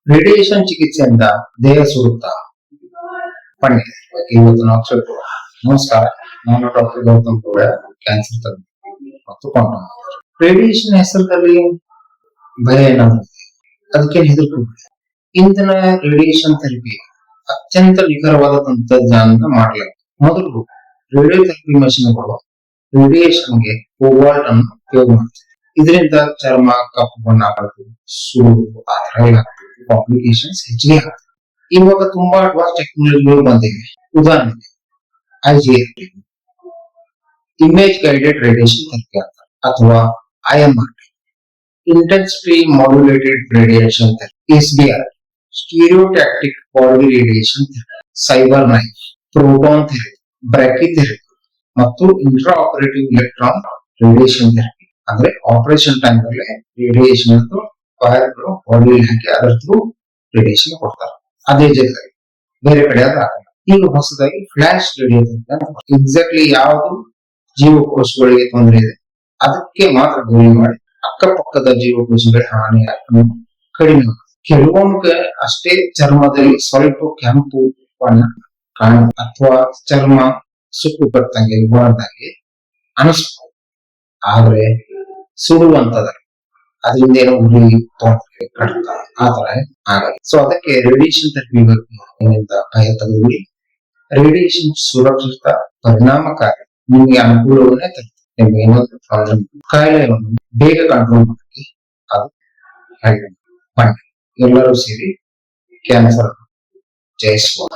Radiation ಚಿಕಿತ್ಸೆಯಿಂದ ದೇಹ ಸುಡುತ್ತಾ ಬನ್ನಿ ಇವತ್ತು ನಾವು ತಿಳ್ಕೊಳ್ಳೋಣ. ನಮಸ್ಕಾರ, ನಾನು ಡಾಕ್ಟರ್ ಗೌತಮ್ ಗೌಡ, ಕ್ಯಾನ್ಸರ್ ತಜ್ಞ ಮತ್ತು ಕೊಂಡ. ರೇಡಿಯೇಷನ್ ಹೆಸರಲ್ಲಿ ಭಯ ಏನಾಗುತ್ತೆ, ಅದಕ್ಕೆ ಹೆದರ್ಕೋಬೇಡಿ. ಇಂದಿನ ರೇಡಿಯೇಷನ್ ಥೆರಪಿ ಅತ್ಯಂತ ನಿಖರವಾದ ತಂತ್ರಜ್ಞಾನದಿಂದ ಮಾಡಲಾಗಿದೆ. ಮೊದಲು ರೇಡಿಯೋಥೆರಪಿ ಮಷಿನ್ಗಳು ರೇಡಿಯೇಷನ್ಗೆ ಕೋವಾಲ್ಟ್ ಅನ್ನು ಉಪಯೋಗ ಮಾಡ್ತಾರೆ. ಇದರಿಂದ ಚರ್ಮ ಕಪ್ಪು ಬಣ್ಣ ಆಗೋದು, ಸುಡುವುದು, ಆ ತರ ಏನಾಗ್ತದೆ, ಕಾಂಪ್ಲಿಕೇಶನ್ಸ್ ಹೆಚ್ಚಿಗೆ ಆಗ್ತದೆ. ಇವಾಗ ತುಂಬಾ ಅಡ್ವಾನ್ಸ್ ಟೆಕ್ನಾಲಜಿಗಳು ಬಂದಿವೆ. ಉದಾಹರಣೆಗೆ IGF, image guided radiation therapy ಅಂತ, ಅಥವಾ IMR, intensity modulated radiation therapy, SBR, stereotactic body radiation therapy, cyber knife, proton therapy, brachytherapy ಮತ್ತು intra operative electron radiation therapy. ಅಂದ್ರೆ ಆಪರೇಷನ್ ಟೈಮ್ ಅಲ್ಲಿ ರೇಡಿಯೇಷನ್ ವೈರ್ಗಳು ಬಾಡಿಯಲ್ಲಿ ಹಾಕಿ ಅದರ ಥ್ರೂ ರೇಡಿಯೇಷನ್ ಕೊಡ್ತಾರೆ. ಅದೇ ಜಾಗದಲ್ಲಿ ಬೇರೆ ಕಡೆ ಆದ್ರೆ ಆಗಲ್ಲ. ಈಗ ಹೊಸದಾಗಿ ಫ್ಲಾಶ್ ರೇಡಿಯೋಥೆರಪಿ, ಎಕ್ಸಾಕ್ಟ್ಲಿ ಯಾವುದು ಜೀವಕೋಶಗಳಿಗೆ ತೊಂದರೆ ಇದೆ ಅದಕ್ಕೆ ಮಾತ್ರ ಗುರಿ ಮಾಡಿ ಅಕ್ಕಪಕ್ಕದ ಜೀವಕೋಶಗಳ ಹಾನಿ ಕಡಿಮೆ. ಕೆಲವೊಮ್ಮೆ ಅಷ್ಟೇ ಚರ್ಮದಲ್ಲಿ ಸ್ವಲ್ಪ ಕೆಂಪು ಬಣ್ಣ ಕಾಣ ಅಥವಾ ಚರ್ಮ ಸುಕ್ಕು ಬರ್ತಂಗೆ ಬಾರ್ದಂಗೆ ಅನಿಸ್ಬೋದು, ಆದ್ರೆ ಸುಡುವಂತದ ಅದರಿಂದ ಏನೋ ಉರಿ ತೊಂದರೆ ಕಡಿತ ಆತರ ಆಗಲ್ಲ. ಸೊ ಅದಕ್ಕೆ ರೇಡಿಯೇಷನ್ ಥೆರಪಿ ಭಯ ತೆಗೆದುಬಿಡಿ. ರೇಡಿಯೇಷನ್ ಸುರಕ್ಷಿತ, ಪರಿಣಾಮಕಾರಿ, ನಿಮ್ಗೆ ಅನುಕೂಲವನ್ನೇ ತರುತ್ತೆ. ನಿಮ್ಗೆ ಏನಾದ್ರು ಪ್ರಾಬ್ಲಮ್, ಕಾಯಿಲೆಯನ್ನು ಬೇಗ ಕಂಟ್ರೋಲ್ ಮಾಡಕ್ಕೆ ಅದು ಹೇಳಿ ಬನ್ನಿ ಎಲ್ಲರೂ ಸೇರಿ ಕ್ಯಾನ್ಸರ್ ಜಯಿಸುವ.